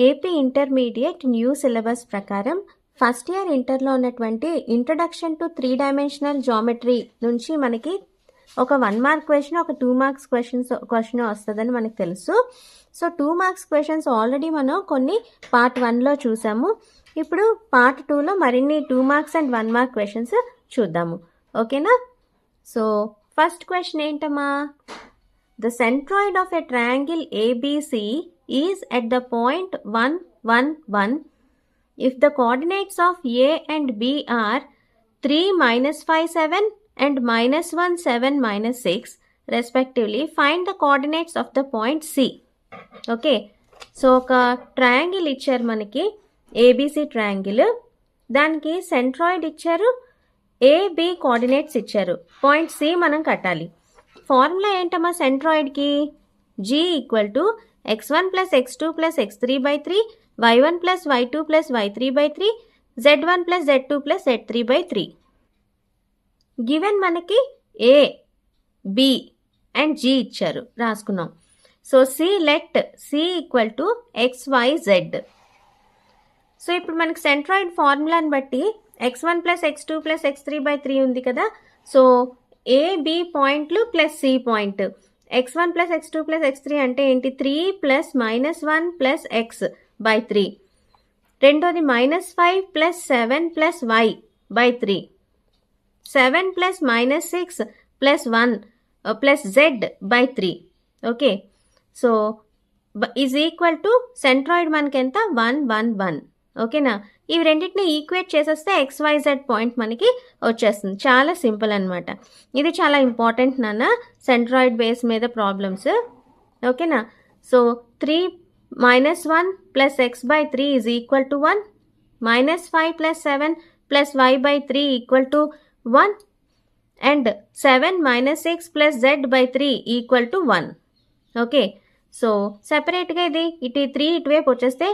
AP intermediate new syllabus ప్రకారం first year ఇంటర్లో ఉన్నటువంటి ఇంట్రడక్షన్ టు 3 డైమెన్షనల్ జామెట్రీ నుంచి మనకి ఒక 1 మార్క్ క్వశ్చన్, ఒక 2 మార్క్స్ క్వశ్చన్ వస్తుందని మనకు తెలుసు. సో 2 మార్క్స్ క్వశ్చన్స్ ఆల్రెడీ మనం కొన్ని పార్ట్ 1లో చూసాము. ఇప్పుడు పార్ట్ 2లో మరిన్ని 2 మార్క్స్ అండ్ 1 మార్క్ క్వశ్చన్స్ చూద్దాము. ఓకేనా? సో ఫస్ట్ క్వశ్చన్ ఏంటమ్మా? The centroid of a triangle ABC is at the point 1, 1, 1. If the coordinates of A and B are 3, -5, 7 and -1, 7, -6 respectively, find the coordinates of the point C. Okay. So ఒక triangle ఇచ్చారు మనకి, ABC triangle. దానికి centroid ఇచ్చారు, AB coordinates ఇచ్చారు, point C మనం కట్టాలి. Formula ఏంటమ్మా సెంట్రాయిడ్కి? G = x1 + x2 + x3/3, y1 + y2 + y3/3, z1 + z2 + z3/3. Given మనకి A, B అండ్ G ఇచ్చారు, రాసుకున్నాం. So let C = xyz. So ఇప్పుడు మనకి సెంట్రాయిడ్ ఫార్ములాని బట్టి x1 + x2 + x3/3 ఉంది కదా. సో ఏ బి పాయింట్లు plus C point. x1 + x2 + x3 అంటే ఏంటి? 3 + -1 + x/3. రెండోది -5 + 7 + y/3. 7 + -6 + 1 + z/3. Okay. So is equal to centroid మనకి ఎంత? 1, 1, 1. ఓకేనా? ఇవి రెండింటిని ఈక్వేట్ చేసేస్తే XYZ పాయింట్ మనకి వచ్చేస్తుంది. చాలా సింపుల్ అనమాట. ఇది చాలా ఇంపార్టెంట్ నాన్న, సెంట్రాయిడ్ బేస్ మీద ప్రాబ్లమ్స్. ఓకేనా? So 3 - 1 + x/3 = 1, -5 + 7 + y/3 = 1 and 7 - 6 + z/3 = 1. Okay. So సెపరేట్గా ఇది ఇటు 3 ఇటువైపు వచ్చేస్తే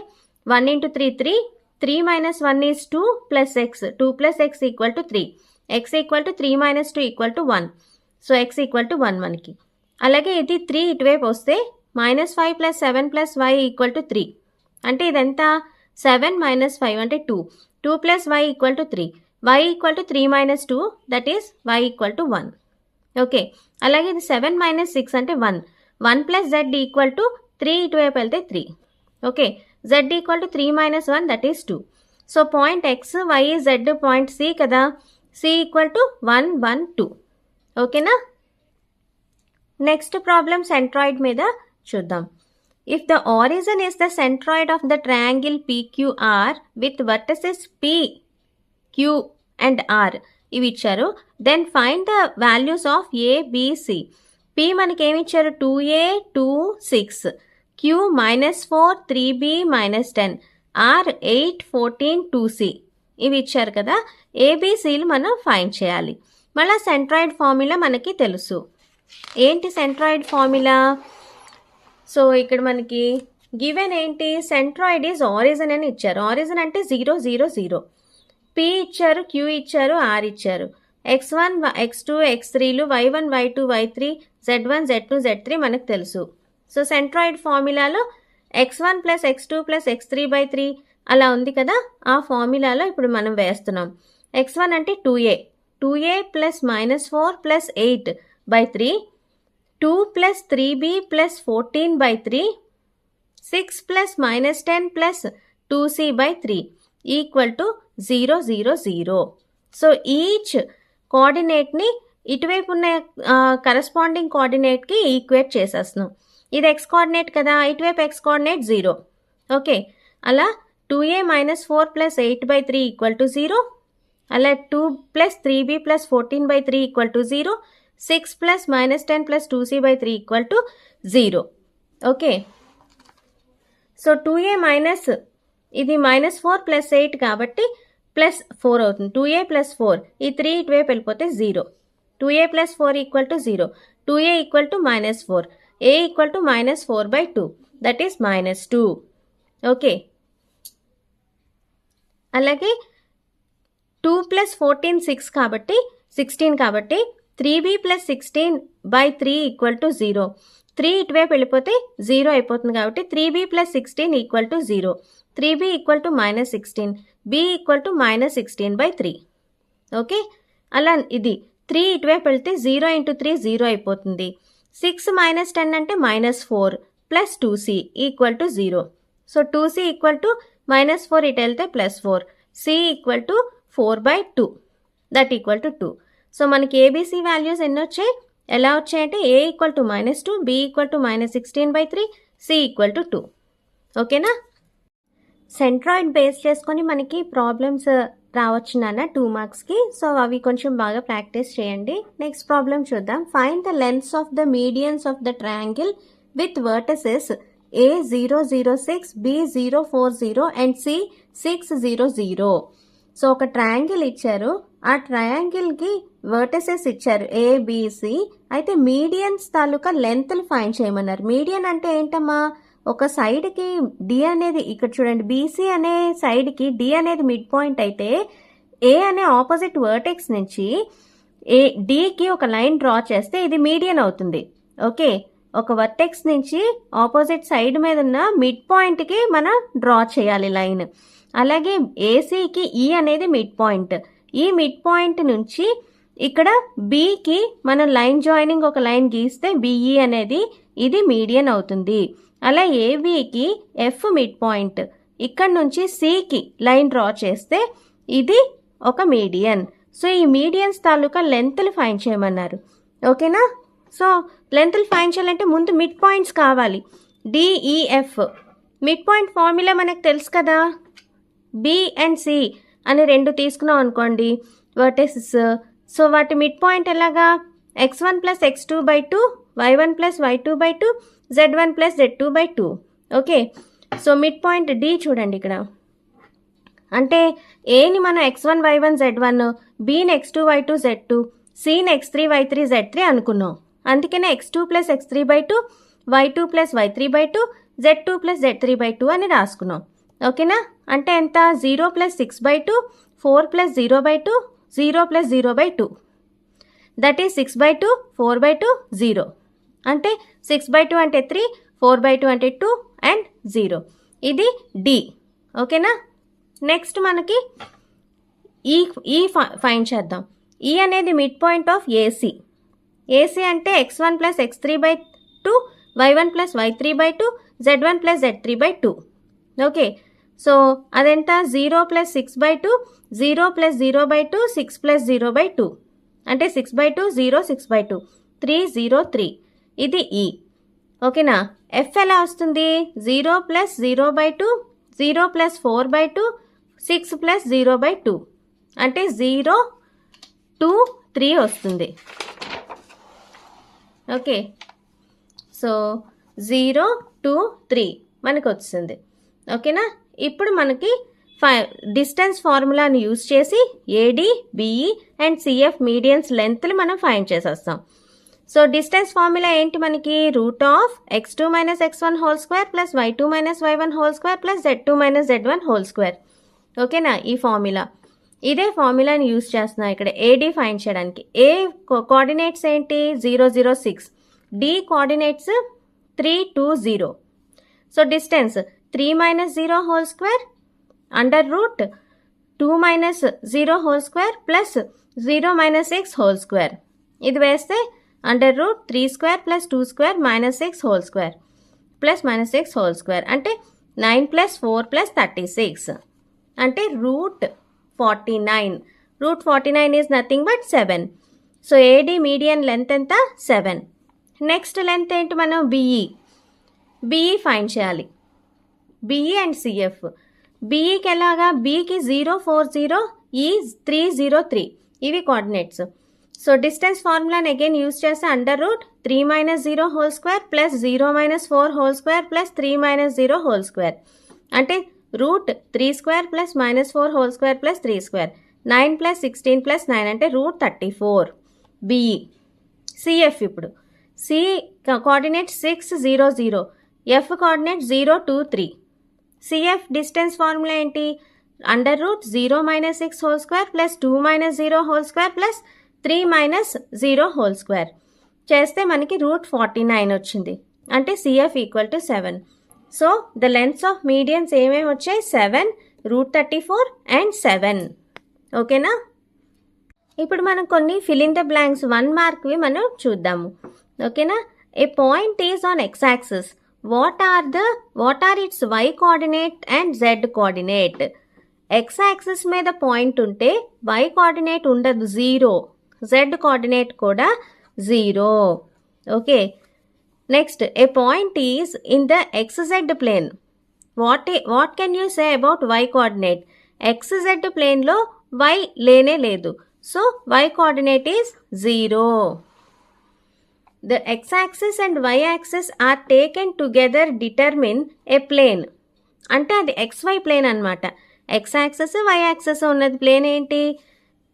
1 × 3 3, 3 - 1 is 2 + x, 2 + x = 3, x = 3 - 2 = 1. So x = 1 మనకి. అలాగే ఇది 3 ఇటువైపు వస్తే -5 + 7 + y = 3. అంటే ఇదంతా 7 - 5 అంటే 2, 2 + y = 3, y = 3 - 2, that is y = 1. Okay. అలాగే ఇది 7 - 6 అంటే 1, 1 + z = 3 ఇటువైపు వెళ్తే 3. Okay. z = 3 - 1, that is 2. So point x, y, z point C కదా. C = 1, 1, 2. ఓకేనా? నెక్స్ట్ ప్రాబ్లం సెంట్రాయిడ్ మీద చూద్దాం. If the origin is the centroid of the triangle PQR with vertices P, Q and R ఇవి ఇచ్చారు, then find the values of A, B, C. P మనకి ఏమి ఇచ్చారు? 2A, 2, 6, Q -4, 3B -10, R 8, 14, 2C ఇవి ఇచ్చారు కదా. ఏబిసిలు మనం ఫైండ్ చేయాలి. మళ్ళీ సెంట్రాయిడ్ ఫార్ములా మనకి తెలుసు. ఏంటి సెంట్రాయిడ్ ఫార్ములా? సో ఇక్కడ మనకి గివెన్ ఏంటి? సెంట్రాయిడ్ ఈజ్ ఆరిజిన్ అని ఇచ్చారు. ఆరిజిన్ అంటే 0, 0, 0. P ఇచ్చారు, Q ఇచ్చారు, R ఇచ్చారు. x1, x2, x3లు, y1, y2, y3, z1, z2, z3 మనకు తెలుసు. So centroid ఫార్ములాలో x1 + x2 + x3/3 అలా ఉంది కదా. ఆ ఫార్ములాలో ఇప్పుడు మనం వేస్తున్నాం. x1 అంటే 2a, 2a + -4 + 8/3, 2 + 3b + 14/3, 6 + -10 + 2c/3 = 0, 0, 0. So each కోఆర్డినేట్ని ఇటువైపు ఉన్న కరస్పాండింగ్ కోఆర్డినేట్కి ఈక్వేట్ చేసేస్తున్నాం. ఇది x కోఆర్డినేట్ కదా, ఇటువైపు x కోఆర్డినేట్ 0. ఓకే. అలా 2a - 4 + 8/3 = 0. అలా 2 + 3b + 14/3 = 0. 6 + -10 + 2c/3 = 0. Okay. So 2a minus ఇది -4 + 8 కాబట్టి +4 అవుతుంది. 2a + 4, ఈ 3 ఇటువైపు వెళ్ళిపోతే 0. 2a + 4 = 0. 2a = -4, a = -4/2, that is -2. Okay. అలాగే 2 + 14 6 కాబట్టి 16 కాబట్టి 3b + 16/3 = 0. 3 ఇటువైపు వెళ్ళిపోతే 0 అయిపోతుంది కాబట్టి 3b + 16 = 0. 3b = -16, b = -16/3. ఓకే, అలా ఇది 3 ఇటువైపు వెళ్తే 0 × 3 0 అయిపోతుంది. 6 - 10 అంటే -4 + 2c = 0. సో 2c = -4 ఇటు వెళ్తే +4, c = 4/2, దట్ = 2. సో మనకి ఏబిసి వాల్యూస్ ఎన్ని వచ్చాయి? ఎలా వచ్చాయంటే a = -2, b = -16/3, c = 2. ఓకేనా? సెంట్రాయిడ్ బేస్ చేసుకొని మనకి ప్రాబ్లమ్స్ రావచ్చు నాన్న 2 మార్క్స్కి. సో అవి కొంచెం బాగా ప్రాక్టీస్ చేయండి. నెక్స్ట్ ప్రాబ్లం చూద్దాం. Find the lengths of the medians of the triangle with vertices A006, B040 and C600. So ఒక ట్రయాంగిల్ ఇచ్చారు, ఆ ట్రయాంగిల్కి వర్టిసెస్ ఇచ్చారు ABC. అయితే మీడియన్స్ తాలూకా లెంత్లు ఫైండ్ చేయమన్నారు. మీడియన్ అంటే ఏంటమ్మా? ఒక సైడ్కి డి అనేది ఇక్కడ చూడండి, బీసీ అనే సైడ్కి డి అనేది మిడ్ పాయింట్ అయితే ఏ అనే ఆపోజిట్ వర్టెక్స్ నుంచి డికి ఒక లైన్ డ్రా చేస్తే ఇది మీడియన్ అవుతుంది. ఓకే, ఒక వర్టెక్స్ నుంచి ఆపోజిట్ సైడ్ మీద ఉన్న మిడ్ పాయింట్కి మనం డ్రా చేయాలి లైన్. అలాగే ఏసీకి ఈ అనేది మిడ్ పాయింట్. ఈ మిడ్ పాయింట్ నుంచి ఇక్కడ బికి మనం లైన్ జాయినింగ్ ఒక లైన్ గీస్తే బిఈ అనేది ఇది మీడియన్ అవుతుంది. అలా ఏబికి ఎఫ్ మిడ్ పాయింట్, ఇక్కడ నుంచి సికి లైన్ డ్రా చేస్తే ఇది ఒక మీడియన్. సో ఈ మీడియన్స్ తాలూకా లెంత్లు ఫైండ్ చేయమన్నారు. ఓకేనా? సో లెంత్లు ఫైండ్ చేయాలంటే ముందు మిడ్ పాయింట్స్ కావాలి. డిఈఎఫ్ మిడ్ పాయింట్ ఫార్ములా మనకు తెలుసు కదా. బి అండ్ సి అని 2 తీసుకున్నాం అనుకోండి వర్టెసెస్. సో వాటి మిడ్ పాయింట్ ఎలాగా? x1 + x2/2, y1 + y2/2, z1 + z2/2. Okay, so mid point D చూడండి ఇక్కడ. అంటే ఏని మనం x1 y1 z1, బిని x2 y2 z2, సిని x3 y3 z3 అనుకున్నాం. అందుకనే x2 + x3/2, y2 + y3/2, z2 + z3/2 అని రాసుకున్నాం. ఓకేనా? అంటే ఎంత? 0 + 6/2, 4 + 0/2, 0 + 0/2, దట్ ఈస్ 6/2, 4/2, 0. అంటే 6/2 అంటే 3, 4/2 అంటే 2 అండ్ 0. ఇది డి. ఓకేనా? నెక్స్ట్ మనకి ఈ ఫైండ్ చేద్దాం. ఈ అనేది mid point of AC. AC అంటే x1 + x3/2, y1 + y3/2, z1 + z3/2. Okay, so అదెంత? 0 + 6/2, 0 + 0/2, 6 + 0/2, అంటే 6/2, 0, 6/2, 3, 0, 3. ఇది ఈ. ఓకేనా? ఎఫ్ ఎలా వస్తుంది? 0 + 0/2, 0 + 4/2, 6 + 0/2, అంటే 0, 2, 3 వస్తుంది. ఓకే, సో 0, 2, 3 మనకు వస్తుంది. ఓకేనా? ఇప్పుడు మనకి డిస్టెన్స్ ఫార్ములాని యూజ్ చేసి AD, BE and CF medians లెంత్లు మనం ఫైండ్ చేసేస్తాం. సో డిస్టెన్స్ ఫార్ములా ఏంటి మనకి? √(x2 - x1) ² + y2 - y1 ² + z2 - z1 ². ఓకేనా? ఈ ఫార్ములా, ఇదే ఫార్ములాని యూజ్ చేస్తున్నాం ఇక్కడ ఏడి ఫైండ్ చేయడానికి. ఏ కోఆర్డినేట్స్ ఏంటి? 0, 0, 6. D coordinates 3, 2, 0. So distance 3 - 0 ² √2 - 0 ² + 0 - 6 ². ఇది వేస్తే √3² + 2² - 6 ² + -6 ² అంటే 9 + 4 + 36, అంటే √49. √49 is nothing but 7. So AD median length ఎంత? 7. నెక్స్ట్ లెంత్ ఏంటి? మనం బిఈ ఫైండ్ చేయాలి. BE and CF. బిఈకి ఎలాగా? బికి 0, 4, 0, ఈ 3, 0, 3 ఇవి కోఆర్డినేట్స్. సో డిస్టెన్స్ ఫార్ములాని అగైన్ యూజ్ చేస్తే √3 - 0 ² + 0 - 4 ² + 3 - 0 ² అంటే √3² + -4 ² + 3². 9 + 16 + 9 అంటే √34. బిఈ. సిఎఫ్ ఇప్పుడు C coordinate 6, 0, 0, F coordinate 0, 2, 3. CF distance formula ఏంటి? √0 - 6 ² + 2 - 0 ² + 3 - 0 ² చేస్తే మనకి √49 వచ్చింది. అంటే CF equal to 7. So the lengths of medians ఏమేమి వచ్చాయి? 7, √34 అండ్ 7. ఓకేనా? ఇప్పుడు మనం కొన్ని ఫిల్ ఇన్ ద బ్లాంక్స్ 1 మార్క్వి మనం చూద్దాము. ఓకేనా? A point is on X axis. What are its y coordinate and z coordinate? X axis మీద పాయింట్ ఉంటే y కోఆర్డినేట్ ఉండదు, 0. z కోఆర్డినేట్ కూడా 0. Okay. Next, a point is in the xz plane. What can you say about y coordinate? xz ప్లేన్లో y లేనే లేదు. So y coordinate is 0. The x-axis and y-axis are taken together determine a plane. అంటే అది xy plane అనమాట. x-axis y-axis ఉన్నది plane ఏంటి?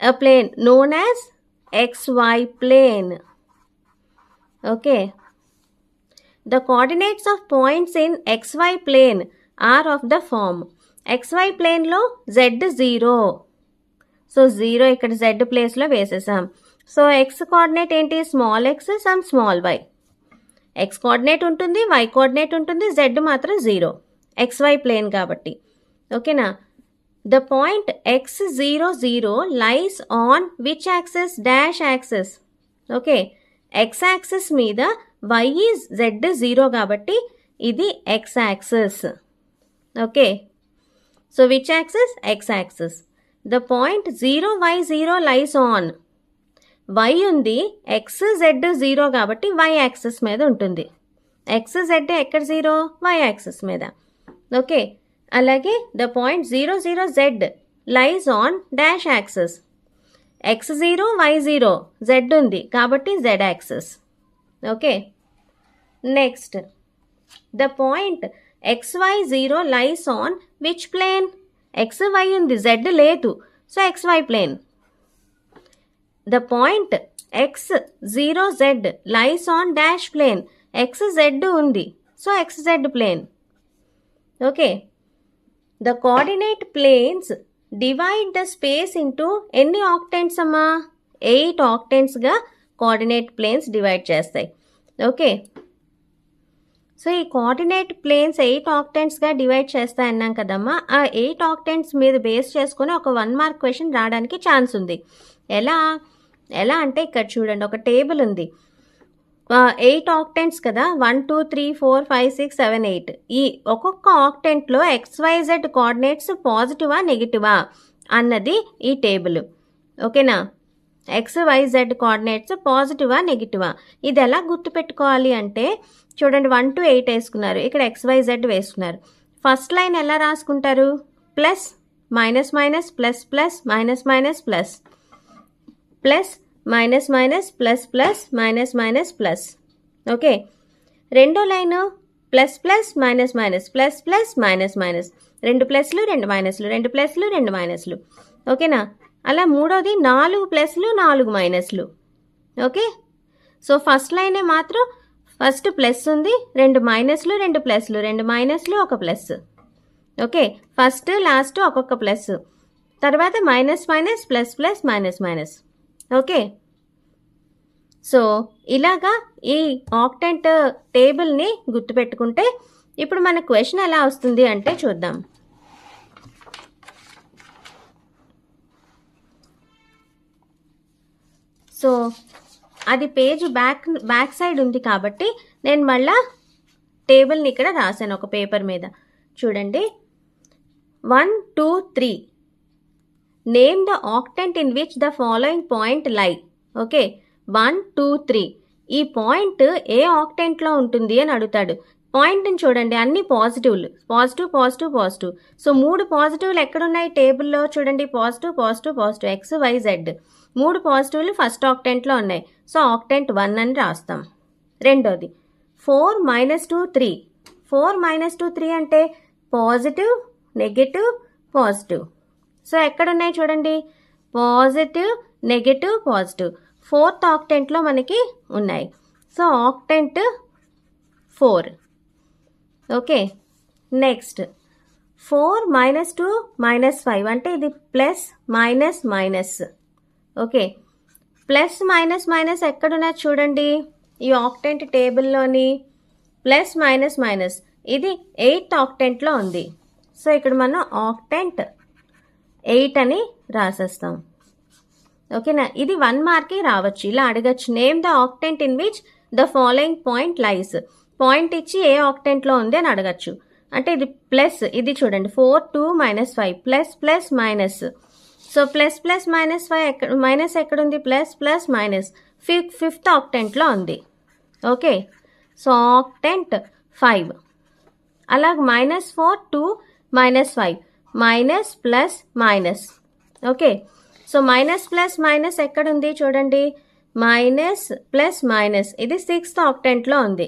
a plane known as xy plane. Okay. The coordinates of points in xy plane are of the form. xy ప్లేన్లో z 0. So 0 ఇక్కడ z ప్లేస్లో వేసేసాం. So X coordinate ఏంటి? Small X some small Y. X coordinate ఉంటుంది, Y coordinate ఉంటుంది, Z మాత్రం 0. XY plane కాబట్టి. ఓకేనా? The point x0 0 lies on which axis? Dash axis. Okay. X axis మీద y ఈజ్ z 0 కాబట్టి ఇది x axis. Okay. So which axis? x axis. The point 0 y 0 lies on. y ఉంది, x z 0 కాబట్టి y axis మీద ఉంటుంది. x z ఎక్కడ 0? y axis మీద. Okay. అలాగే the point 0 0 z lies on dash axis. x0 y0 z ఉంది కాబట్టి z axis. Okay. Next, the point xy0 lies on which plane? xy ఉంది, z లేదు, so xy plane. The point x0z lies on dash plane. xz ఉంది, so xz plane. Okay. The coordinate planes divide the space into ఎన్ని octants అమ్మా? 8 octants గా coordinate planes divide చేస్తాయి. Okay. So ఈ coordinate planes 8 ఆక్టెంట్స్గా divide చేస్తాయి అన్నాం కదమ్మా. ఆ 8 ఆక్టెంట్స్ మీద బేస్ చేసుకుని ఒక 1 మార్క్ క్వశ్చన్ రావడానికి ఛాన్స్ ఉంది. ఎలా అంటే ఇక్కడ చూడండి, ఒక టేబుల్ ఉంది, 8 ఆక్టెంట్స్ కదా, 1 2 3 4 5 6 7 8. ఈ ఒక్కొక్క ఆక్టెంట్లో XYZ కోఆర్డినేట్స్ పాజిటివా నెగిటివా అన్నది ఈ టేబుల్. ఓకేనా? XYZ కోఆర్డినేట్స్ పాజిటివా నెగిటివా. ఇది ఎలా గుర్తుపెట్టుకోవాలి అంటే చూడండి, 1 to 8 వేసుకున్నారు, ఇక్కడ XYZ వేసుకున్నారు. ఫస్ట్ లైన్ ఎలా రాసుకుంటారు? Plus minus minus plus plus minus minus plus plus minus minus plus plus minus minus plus. Okay. రెండో line plus plus minus minus plus plus minus minus, 2 ప్లస్లు 2 మైనస్లు, 2 ప్లస్లు 2 మైనస్లు. ఓకేనా? అలా మూడోది 4 ప్లస్లు 4 మైనస్లు. ఓకే. సో ఫస్ట్ లైనే మాత్రం ఫస్ట్ ప్లస్ ఉంది, 2 మైనస్లు 2 ప్లస్లు, 2 మైనస్లు 1 ప్లస్. ఓకే. ఫస్ట్ లాస్ట్ ఒక్కొక్క ప్లస్, తర్వాత minus minus plus plus minus minus. Okay. So ఇలాగా ఈ ఆక్టెంట్ టేబుల్ని గుర్తుపెట్టుకుంటే ఇప్పుడు మన క్వశ్చన్ ఎలా వస్తుంది అంటే చూద్దాం. సో అది పేజ్ బ్యాక్ సైడ్ ఉంది కాబట్టి నేను మళ్ళా టేబుల్ని ఇక్కడ రాశాను ఒక పేపర్ మీద. చూడండి, 1 2 3 name the octant in which the following point లై. ఓకే. 1 2 3 ఈ పాయింట్ ఏ ఆక్టెంట్లో ఉంటుంది అని అడుగుతాడు. పాయింట్ని చూడండి, అన్ని పాజిటివ్లు, పాజిటివ్ పాజిటివ్ పాజిటివ్. సో 3 పాజిటివ్లు ఎక్కడున్నాయి టేబుల్లో? చూడండి, పాజిటివ్ పాజిటివ్ పాజిటివ్, XYZ 3 పాజిటివ్లు ఫస్ట్ ఆక్టెంట్లో ఉన్నాయి. సో ఆక్టెంట్ 1 అని రాస్తాం. రెండోది 4 -2 3. 4 -2 3 అంటే పాజిటివ్ నెగటివ్ పాజిటివ్. సో ఎక్కడున్నాయి చూడండి, పాజిటివ్ నెగటివ్ పాజిటివ్, 4th ఆక్టెంట్లో మనకి ఉన్నాయి. So octant 4. ఓకే. నెక్స్ట్ 4 -2 -5 అంటే ఇది plus minus minus. Okay. Plus minus minus ఎక్కడున్నా చూడండి ఈ ఆక్టెంట్ టేబుల్లోని ప్లస్ మైనస్ మైనస్, ఇది 8th ఆక్టెంట్లో ఉంది. సో ఇక్కడ మనం ఆక్టెంట్ 8 అని రాసేస్తాం. ఓకేనా, ఇది 1 మార్క్కి రావచ్చు. ఇలా అడగచ్చు, name the octant in which the following point lies. Point ఇచ్చి ఏ ఆక్టెంట్లో ఉంది అని అడగచ్చు. అంటే ఇది ప్లస్, ఇది చూడండి 4 2 -5 plus plus minus. So plus plus minus 5 minus ఎక్కడుంది, ప్లస్ ప్లస్ మైనస్ 5th ఆక్టెంట్లో ఉంది. Okay, so octant 5. అలాగే -4 2 -5 minus plus minus. Okay, so minus plus minus ఎక్కడుంది చూడండి, మైనస్ ప్లస్ మైనస్, ఇది 6th ఆక్టెంట్లో ఉంది.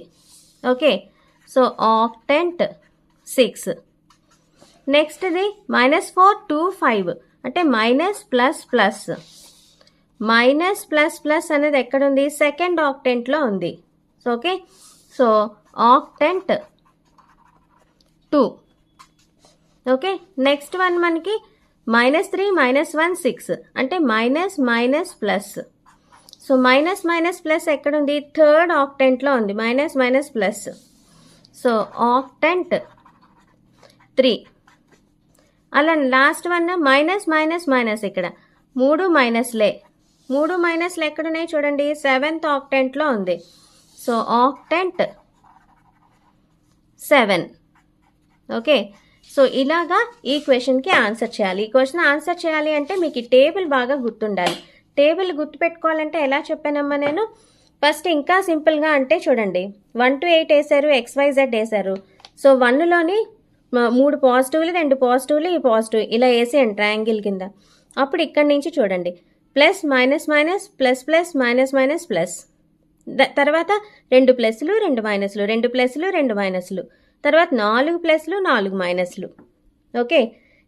Okay, so octant 6. నెక్స్ట్ది -4 2 5 అంటే minus plus plus. Minus plus plus అనేది ఎక్కడుంది, 2nd ఆక్టెంట్లో ఉంది. Okay, so octant 2. Okay, next one మనకి -3 -1 6 అంటే minus minus plus. So minus minus plus ఎక్కడుంది, 3rd ఆక్టెంట్లో ఉంది, minus minus plus. So octant 3. అలా last one minus minus minus, ఇక్కడ 3 మైనస్లే. 3 మైనస్లు ఎక్కడున్నాయి చూడండి, 7th ఆక్టెంట్లో ఉంది. So octant 7. ఓకే, సో ఇలాగా ఈ క్వశ్చన్కి ఆన్సర్ చేయాలి. ఈ క్వశ్చన్ ఆన్సర్ చేయాలి అంటే మీకు ఈ టేబుల్ బాగా గుర్తుండాలి. టేబుల్ గుర్తుపెట్టుకోవాలంటే ఎలా చెప్పానమ్మా నేను, ఫస్ట్ ఇంకా సింపుల్గా అంటే చూడండి 1 to 8 వేశారు, XYZ వేశారు. సో 1లోని 3 పాజిటివ్లు 2 పాజిటివ్లు ఈ పాజిటివ్ ఇలా వేసేయండి ట్రయాంగిల్ కింద. అప్పుడు ఇక్కడి నుంచి చూడండి plus minus minus plus plus minus minus plus, తర్వాత 2 ప్లస్లు 2 మైనస్లు 2 ప్లస్లు 2 మైనస్లు, తర్వాత 4 ప్లస్లు 4 మైనస్లు. ఓకే,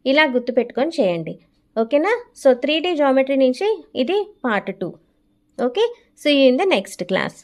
ఇలా గుర్తుపెట్టుకొని చేయండి. ఓకేనా, సో 3D జామెట్రీ నుంచి ఇది part 2. Okay, so in the next class.